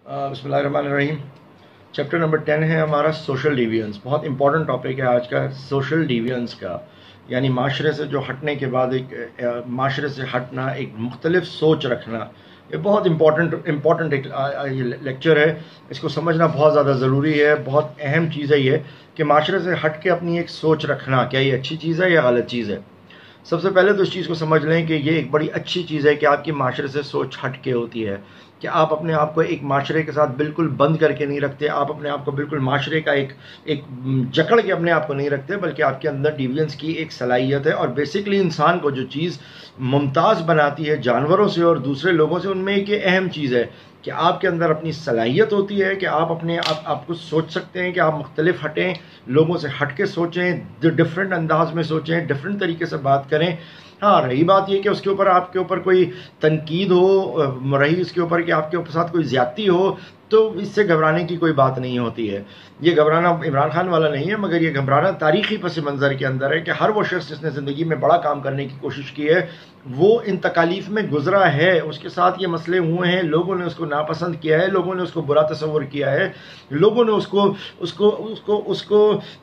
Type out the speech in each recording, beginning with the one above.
بسم اللہ الرحمن الرحیم۔ چیپٹر نمبر 10 ہے ہمارا سوشل ڈیویئنس۔ بہت امپورٹنٹ ٹاپک ہے آج کا سوشل ڈیویئنس کا، یعنی معاشرے سے جو ہٹنے کے بعد ایک معاشرے سے ہٹنا، ایک مختلف سوچ رکھنا۔ یہ بہت امپورٹنٹ ایک لیکچر ہے، اس کو سمجھنا بہت زیادہ ضروری ہے۔ بہت اہم چیز ہے یہ کہ معاشرے سے ہٹ کے اپنی ایک سوچ رکھنا، کیا یہ اچھی چیز ہے یا غلط چیز ہے۔ سب سے پہلے تو اس چیز کو سمجھ لیں کہ یہ ایک بڑی اچھی چیز ہے کہ آپ کی معاشرے سے سوچ ہٹ کے ہوتی ہے، کہ آپ اپنے آپ کو ایک معاشرے کے ساتھ بالکل بند کر کے نہیں رکھتے، آپ اپنے آپ کو بالکل معاشرے کا ایک جکڑ کے اپنے آپ کو نہیں رکھتے، بلکہ آپ کے اندر ڈیویئنس کی ایک صلاحیت ہے۔ اور بیسکلی انسان کو جو چیز ممتاز بناتی ہے جانوروں سے اور دوسرے لوگوں سے، ان میں ایک اہم چیز ہے کہ آپ کے اندر اپنی صلاحیت ہوتی ہے کہ آپ اپنے آپ کو سوچ سکتے ہیں، کہ آپ مختلف ہٹیں، لوگوں سے ہٹ کے سوچیں، ڈفرینٹ انداز میں سوچیں، ڈفرینٹ طریقے سے بات کریں۔ ہاں، رہی بات یہ کہ اس کے اوپر آپ کے اوپر کوئی تنقید ہو، رہی اس کے اوپر کہ آپ کے ساتھ کوئی زیادتی ہو، تو اس سے گھبرانے کی کوئی بات نہیں ہوتی ہے۔ یہ گھبرانا عمران خان والا نہیں ہے، مگر یہ گھبرانا تاریخی پس منظر کے اندر ہے کہ ہر وہ شخص جس نے زندگی میں بڑا کام کرنے کی کوشش کی ہے، وہ ان تکالیف میں گزرا ہے، اس کے ساتھ یہ مسئلے ہوئے ہیں، لوگوں نے اس کو ناپسند کیا ہے، لوگوں نے اس کو برا تصور کیا ہے، لوگوں نے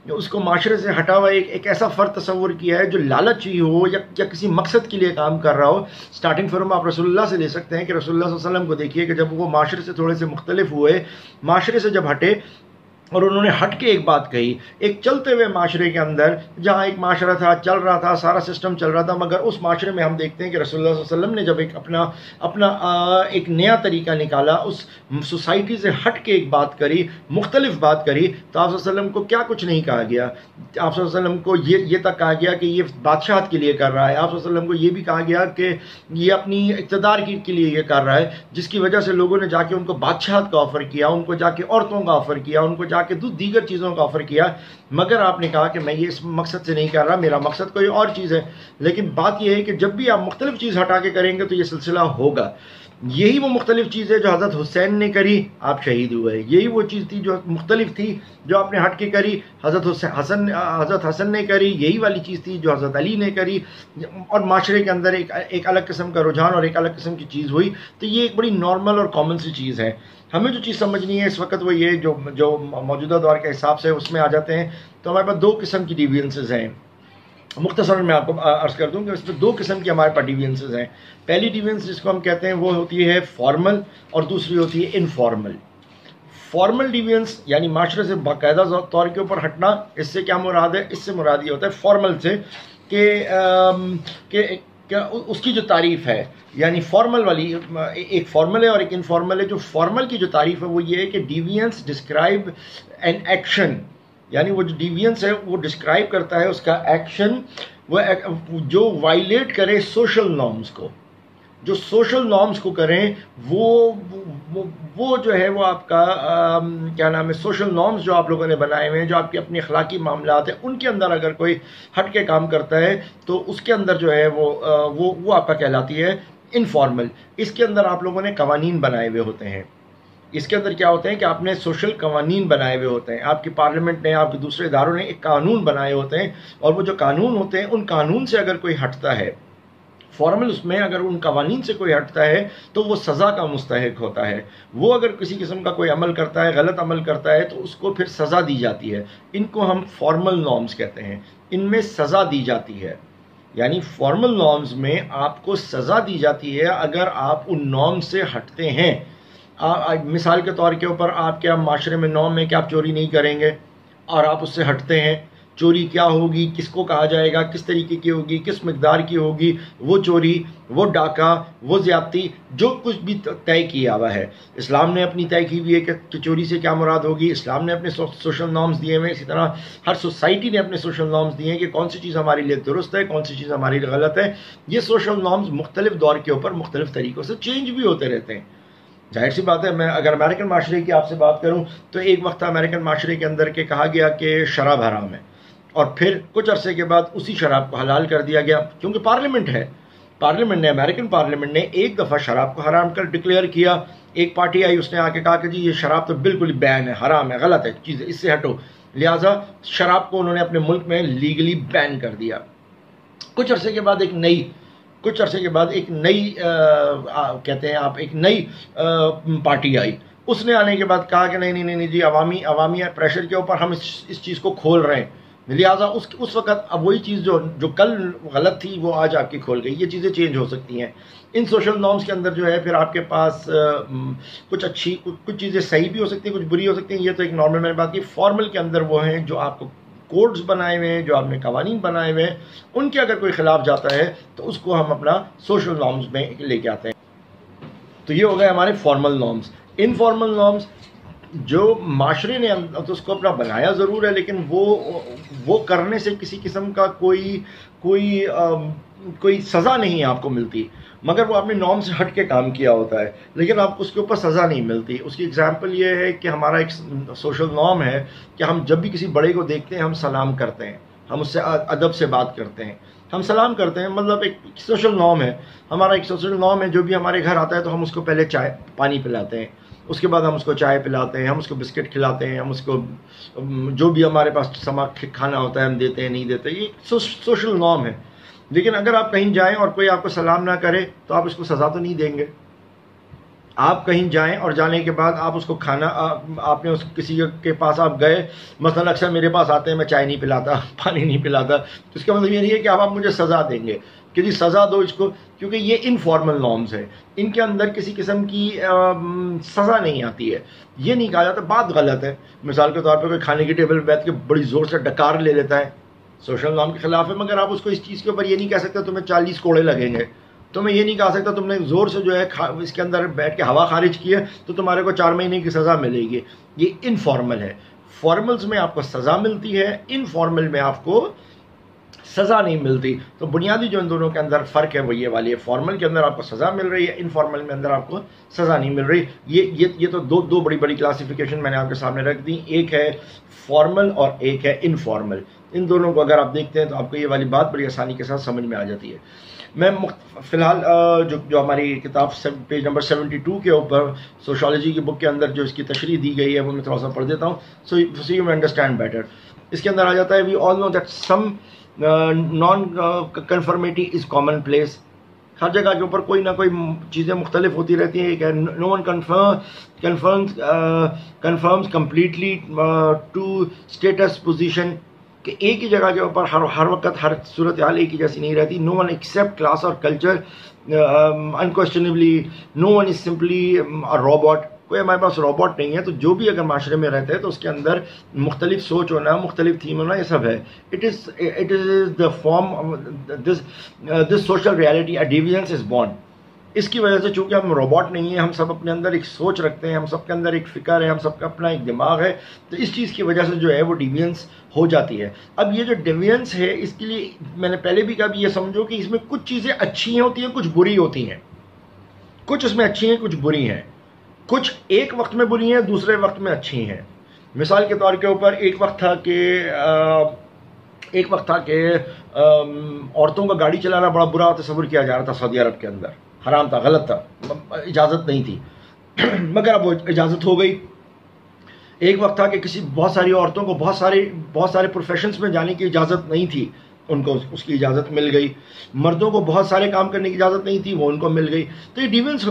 اس کو معاشرے سے ہٹا ہوا ایک ایسا فرد تصور کیا ہے جو لالچی ہو یا کسی مقصد کے لیے کام کر رہا ہو۔ سٹارٹنگ فرم آپ رسول اللہ سے لے سکتے ہیں کہ رسول اللہ صلی اللہ علیہ وسلم کو دیکھیے کہ جب وہ معاشرے سے تھوڑے سے مختلف ہوئے، معاشرے سے جب ہٹے اور انہوں نے ہٹ کے ایک بات کہی، ایک چلتے ہوئے معاشرے کے اندر جہاں ایک معاشرہ تھا، چل رہا تھا، سارا سسٹم چل رہا تھا، مگر اس معاشرے میں ہم دیکھتے ہیں کہ رسول اللہ صلی اللہ علیہ وسلم نے جب ایک اپنا ایک نیا طریقہ نکالا، اس سوسائٹی سے ہٹ کے ایک بات کری، مختلف بات کری، تو آپ صلی اللہ علیہ وسلم کو کیا کچھ نہیں کہا گیا۔ آپ صلی اللہ علیہ وسلم کو یہ تک کہا گیا کہ یہ بادشاہت کے لیے کر رہا ہے۔ آپ صلی اللہ علیہ وسلم کو یہ بھی کہا گیا کہ یہ اپنی اقتدار کے لیے یہ کر رہا ہے، جس کی وجہ سے لوگوں نے جا کے ان کو بادشاہت کا آفر کیا، ان کو جا کے عورتوں کا آفر کیا، ان کو جا کے دیگر چیزوں کا آفر کیا، مگر آپ نے کہا کہ میں یہ اس مقصد سے نہیں کر رہا، میرا مقصد کوئی اور چیز ہے۔ لیکن بات یہ ہے کہ جب بھی آپ مختلف چیز ہٹا کے کریں گے تو یہ سلسلہ ہوگا۔ یہی وہ مختلف چیز ہے جو حضرت حسین نے کری، آپ شہید ہوئے۔ یہی وہ چیز تھی جو مختلف تھی جو آپ نے ہٹ کے کری، حضرت حسن نے کری۔ یہی والی چیز تھی جو حضرت علی نے کری، اور معاشرے کے اندر ایک الگ قسم کا رجحان اور ایک الگ قسم کی چیز ہوئی۔ تو یہ ایک بڑی نارمل اور کامن سی چیز ہے۔ ہمیں جو چیز سمجھنی ہے اس وقت وہ یہ جو موجودہ دور کے حساب سے اس میں آ جاتے ہیں، تو ہمارے پاس دو قسم کی ڈیویئنسز ہیں۔ مختصر میں آپ کو عرض کر دوں کہ اس میں دو قسم کی ہمارے پاس ڈیویئنسز ہیں۔ پہلی ڈیویئنس جس کو ہم کہتے ہیں وہ ہوتی ہے فارمل، اور دوسری ہوتی ہے انفارمل۔ فارمل ڈیویئنس یعنی معاشرے سے باقاعدہ طور کے اوپر ہٹنا، اس سے کیا مراد ہے؟ اس سے مراد یہ ہوتا ہے فارمل سے کہ اس کی جو تعریف ہے، یعنی فارمل والی ایک فارمل ہے اور ایک انفارمل ہے۔ جو فارمل کی جو تعریف ہے وہ یہ ہے کہ ڈیویئنس ڈسکرائب این ایکشن، یعنی وہ جو ڈیویئنس ہے وہ ڈسکرائب کرتا ہے اس کا ایکشن جو وائلیٹ کرے سوشل نارمز کو، جو سوشل نارمز کو کریں، وہ جو ہے وہ آپ کا کیا نام ہے، سوشل نارمز جو آپ لوگوں نے بنائے ہوئے ہیں، جو آپ کے اپنے اخلاقی معاملات ہیں، ان کے اندر اگر کوئی ہٹ کے کام کرتا ہے تو اس کے اندر جو ہے وہ آپ کا کہلاتی ہے انفارمل۔ اس کے اندر آپ لوگوں نے قوانین بنائے ہوئے ہوتے ہیں۔ اس کے اندر کیا ہوتے ہیں کہ آپ نے سوشل قوانین بنائے ہوئے ہوتے ہیں، آپ کی پارلیمنٹ نے، آپ کے دوسرے اداروں نے ایک قانون بنائے ہوتے ہیں، اور وہ جو قانون ہوتے ہیں ان قانون سے اگر کوئی ہٹتا ہے، فارمل اس میں اگر ان قوانین سے کوئی ہٹتا ہے تو وہ سزا کا مستحق ہوتا ہے۔ وہ اگر کسی قسم کا کوئی عمل کرتا ہے، غلط عمل کرتا ہے، تو اس کو پھر سزا دی جاتی ہے۔ ان کو ہم فارمل نارمز کہتے ہیں، ان میں سزا دی جاتی ہے۔ یعنی فارمل نارمز میں آپ کو سزا دی جاتی ہے اگر آپ ان نارمز سے ہٹتے ہیں۔ مثال کے طور کے اوپر آپ کے معاشرے میں نارم ہے کہ آپ چوری نہیں کریں گے، اور آپ اس سے ہٹتے ہیں۔ چوری کیا ہوگی، کس کو کہا جائے گا، کس طریقے کی ہوگی، کس مقدار کی ہوگی، وہ چوری، وہ ڈاکہ، وہ زیادتی، جو کچھ بھی طے کیا ہوا ہے۔ اسلام نے اپنی طے کی ہوئی ہے کہ چوری سے کیا مراد ہوگی، اسلام نے اپنے سوشل نارمز دیے ہوئے ہیں۔ اسی طرح ہر سوسائٹی نے اپنے سوشل نارمز دیے ہیں کہ کون سی چیز ہمارے لیے درست ہے، کون سی چیز ہمارے لیے غلط ہے۔ یہ سوشل نارمز مختلف دور کے اوپر مختلف طریقوں سے چینج بھی ہوتے رہتے ہیں۔ ظاہر سی بات ہے، میں اگر امریکن معاشرے کی آپ سے بات کروں تو ایک وقت امریکن معاشرے کے اندر کہ کہا گیا کہ شراب حرام ہے، اور پھر کچھ عرصے کے بعد اسی شراب کو حلال کر دیا گیا، کیونکہ پارلیمنٹ ہے، پارلیمنٹ نے، امریکن پارلیمنٹ نے ایک دفعہ شراب کو حرام کر ڈکلیئر کیا۔ ایک پارٹی آئی، اس نے آ کے کہا کہ جی یہ شراب تو بالکل ہی بین ہے، حرام ہے، غلط ہے چیز، اس سے ہٹو۔ لہٰذا شراب کو انہوں نے اپنے ملک میں لیگلی بین کر دیا۔ کچھ عرصے کے بعد ایک نئی کچھ عرصے کے بعد ایک نئی کہتے ہیں آپ ایک نئی پارٹی آئی، اس نے آنے کے بعد کہا کہ نہیں نہیں نہیں جی، عوامی پریشر کے اوپر ہم اس چیز کو کھول رہے ہیں، لہٰذا اس وقت اب وہی چیز جو کل غلط تھی وہ آج آپ کی کھول گئی. یہ چیزیں چینج ہو سکتی ہیں. ان سوشل نارمز کے اندر جو ہے پھر آپ کے پاس کچھ چیزیں صحیح بھی ہو سکتی ہیں، کچھ بری ہو سکتی ہیں. یہ تو ایک نارمل میں نے بات کی. فارمل کے اندر وہ ہیں جو آپ کو کوڈز بنائے ہوئے ہیں، جو آپ نے قوانین بنائے ہوئے ہیں، ان کے اگر کوئی خلاف جاتا ہے تو اس کو ہم اپنا سوشل نارمز میں لے کے آتے ہیں. تو یہ ہو گئے ہمارے فارمل نارمز. انفارمل نارمز جو معاشرے نے تو اس کو اپنا بنایا ضرور ہے، لیکن وہ کرنے سے کسی قسم کا کوئی سزا نہیں آپ کو ملتی، مگر وہ اپنے نارم سے ہٹ کے کام کیا ہوتا ہے، لیکن آپ کو اس کے اوپر سزا نہیں ملتی. اس کی اگزامپل یہ ہے کہ ہمارا ایک سوشل نارم ہے کہ ہم جب بھی کسی بڑے کو دیکھتے ہیں ہم سلام کرتے ہیں، ہم اس سے ادب سے بات کرتے ہیں، ہم سلام کرتے ہیں. مطلب ایک سوشل نارم ہے ہمارا. ایک سوشل نارم ہے جو بھی ہمارے گھر آتا ہے تو ہم اس کو پہلے پانی پلاتے ہیں، اس کے بعد ہم اس کو چائے پلاتے ہیں، ہم اس کو بسکٹ کھلاتے ہیں، ہم اس کو جو بھی ہمارے پاس کھانا ہوتا ہے ہم دیتے ہیں نہیں دیتے. یہ سوشل نارم ہے. لیکن اگر آپ کہیں جائیں اور کوئی آپ کو سلام نہ کرے تو آپ اس کو سزا تو نہیں دیں گے. آپ کہیں جائیں اور جانے کے بعد آپ اس کو کھانا، آپ نے کسی کے پاس آپ گئے، مثلا اکثر میرے پاس آتے ہیں، میں چائے نہیں پلاتا، پانی نہیں پلاتا، تو اس کا مطلب یہ نہیں ہے کہ آپ مجھے سزا دیں گے کہ جی سزا دو اس کو، کیونکہ یہ انفارمل نارمز ہے. ان کے اندر کسی قسم کی سزا نہیں آتی ہے. یہ نہیں کہا جاتا بات غلط ہے. مثال کے طور پہ کوئی کھانے کی ٹیبل پہ بیٹھ کے بڑی زور سے ڈکار لے لیتا ہے، سوشل نارم کے خلاف ہے، مگر آپ اس کو اس چیز کے اوپر یہ نہیں کہہ سکتے تمہیں 40 کوڑے لگیں گے. تو میں یہ نہیں کہہ سکتا تم نے زور سے جو ہے اس کے اندر بیٹھ کے ہوا خارج کی ہے تو تمہارے کو 4 مہینے کی سزا ملے گی. یہ انفارمل ہے. فارملز میں آپ کو سزا ملتی ہے، انفارمل میں آپ کو سزا نہیں ملتی. تو بنیادی جو ان دونوں کے اندر فرق ہے وہ یہ والی ہے. فارمل کے اندر آپ کو سزا مل رہی ہے، انفارمل میں اندر آپ کو سزا نہیں مل رہی. یہ تو دو بڑی بڑی کلاسیفیکیشن میں نے آپ کے سامنے رکھ دی. ایک ہے فارمل اور ایک ہے انفارمل. ان دونوں کو اگر آپ دیکھتے ہیں تو آپ کو یہ والی بات بڑی آسانی کے ساتھ سمجھ میں آ جاتی ہے. میں فی الحال جو ہماری کتاب پیج نمبر 72 کے اوپر سوشالوجی کی بک کے اندر جو اس کی تشریح دی گئی ہے وہ میں تھوڑا سا پڑھ دیتا ہوں. So you understand better. اس کے اندر آ جاتا ہے we all know that some non conformity is commonplace. ہر جگہ کے اوپر کوئی نہ کوئی چیزیں مختلف ہوتی رہتی ہیں. No one conforms completely to status position, کہ ایک ہی جگہ کے اوپر ہر وقت ہر صورتحال ایک ہی جیسی نہیں رہتی. نو ون ایکسیپٹ کلاس اور culture unquestionably. No one is simply robot. کوئی ہمارے پاس روبوٹ نہیں ہے. تو جو بھی اگر معاشرے میں رہتے ہیں تو اس کے اندر مختلف سوچ ہونا، مختلف تھیم ہونا، یہ سب ہے. It is the form this social reality a divisions is born. اس کی وجہ سے چونکہ ہم روبوٹ نہیں ہیں، ہم سب اپنے اندر ایک سوچ رکھتے ہیں، ہم سب کے اندر ایک فکر ہے، ہم سب کا اپنا ایک دماغ ہے. تو اس چیز کی وجہ سے جو ہے وہ ڈیویژنس ہو جاتی ہے. اب یہ جو ڈیویژنس ہے اس کے لیے میں نے پہلے بھی کہا بھی یہ سمجھو کہ اس میں کچھ چیزیں اچھی ہوتی ہیں، کچھ بری ہوتی ہیں. کچھ اس میں اچھی ہیں، کچھ بری ہیں. کچھ ایک وقت میں بری ہیں، دوسرے وقت میں اچھی ہیں. مثال کے طور کے اوپر ایک وقت تھا کہ عورتوں کا گاڑی چلانا بڑا برا تصور کیا جا رہا تھا سعودی عرب کے اندر. حرام تھا، غلط تھا، اجازت نہیں تھی. مگر اب وہ اجازت ہو گئی. ایک وقت تھا کہ بہت ساری عورتوں کو بہت سارے پروفیشنز میں جانے کی اجازت نہیں تھی، ان کو اس کی اجازت مل گئی. مردوں کو بہت سارے کام کرنے کی اجازت نہیں تھی، وہ ان کو مل گئی. تو یہ ڈیویژنس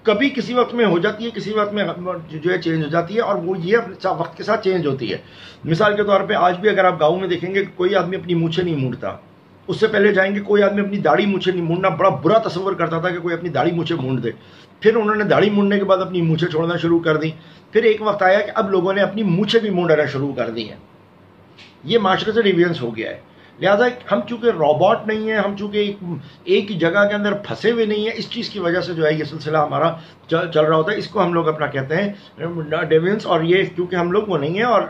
کبھی کسی وقت میں ہو جاتی ہے، کسی وقت میں جو ہے چینج ہو جاتی ہے، اور وہ یہ وقت کے ساتھ چینج ہوتی ہے. مثال کے طور پہ آج بھی اگر آپ گاؤں میں دیکھیں گے کوئی آدمی اپنی مونچھیں نہیں مونڈتا. اس سے پہلے جائیں گے کوئی آدمی اپنی داڑھی مونچھیں نہیں مونڈنا بڑا برا تصور کرتا تھا کہ کوئی اپنی داڑھی مونچھیں مونڈ دے. پھر انہوں نے داڑھی مونڈنے کے بعد اپنی مونچھیں چھوڑنا شروع کر دی. پھر ایک وقت آیا کہ اب لوگوں نے اپنی مونچھیں بھی مونڈنا شروع کر دی ہیں. یہ معاشرے سے ڈیویژنس ہو گیا ہے. لہٰذا ہم چونکہ روبوٹ نہیں ہیں، ہم چونکہ ایک ہی جگہ کے اندر پھنسے ہوئے نہیں ہیں، اس چیز کی وجہ سے جو ہے یہ سلسلہ ہمارا چل رہا ہوتا ہے. اس کو ہم لوگ اپنا کہتے ہیں ڈیویژنس. اور یہ کیونکہ ہم لوگ وہ نہیں ہیں اور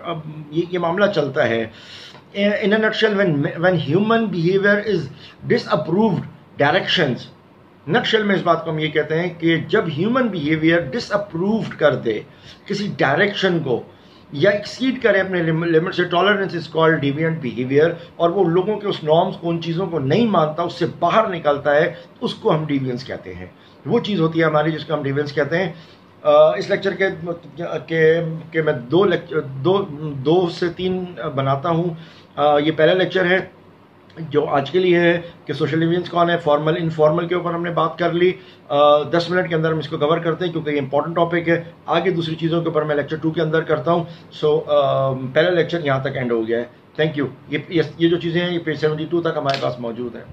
یہ معاملہ چلتا ہے. In a nutshell, when human behavior is disapproved directions, نٹشل میں اس بات کو ہم یہ کہتے ہیں کہ جب ہیومن بیہیویئر ڈس اپرووڈ کر دے کسی ڈائریکشن کو یا ایکسیڈ کرے اپنے لمٹ سے، tolerance is called deviant behaviour. اور وہ لوگوں کے اس نارمز کو، ان چیزوں کو نہیں مانتا، اس سے باہر نکلتا ہے، اس کو ہم ڈیوینس کہتے ہیں. وہ چیز ہوتی ہے ہماری جس کو ہم ڈیوینس کہتے ہیں. اس لیکچر کے میں 2 سے 3 بناتا ہوں. یہ پہلا لیکچر ہے. جو آج کے لیے ہے کہ سوشل ڈیوینس کون ہے، فارمل انفارمل کے اوپر ہم نے بات کر لی. 10 منٹ کے اندر ہم اس کو کور کرتے ہیں کیونکہ یہ امپورٹنٹ ٹاپک ہے. آگے دوسری چیزوں کے اوپر میں لیکچر 2 کے اندر کرتا ہوں. سو پہلا لیکچر یہاں تک اینڈ ہو گیا ہے. Thank you. یہ جو چیزیں ہیں یہ پیج 72 تک ہمارے پاس موجود ہیں.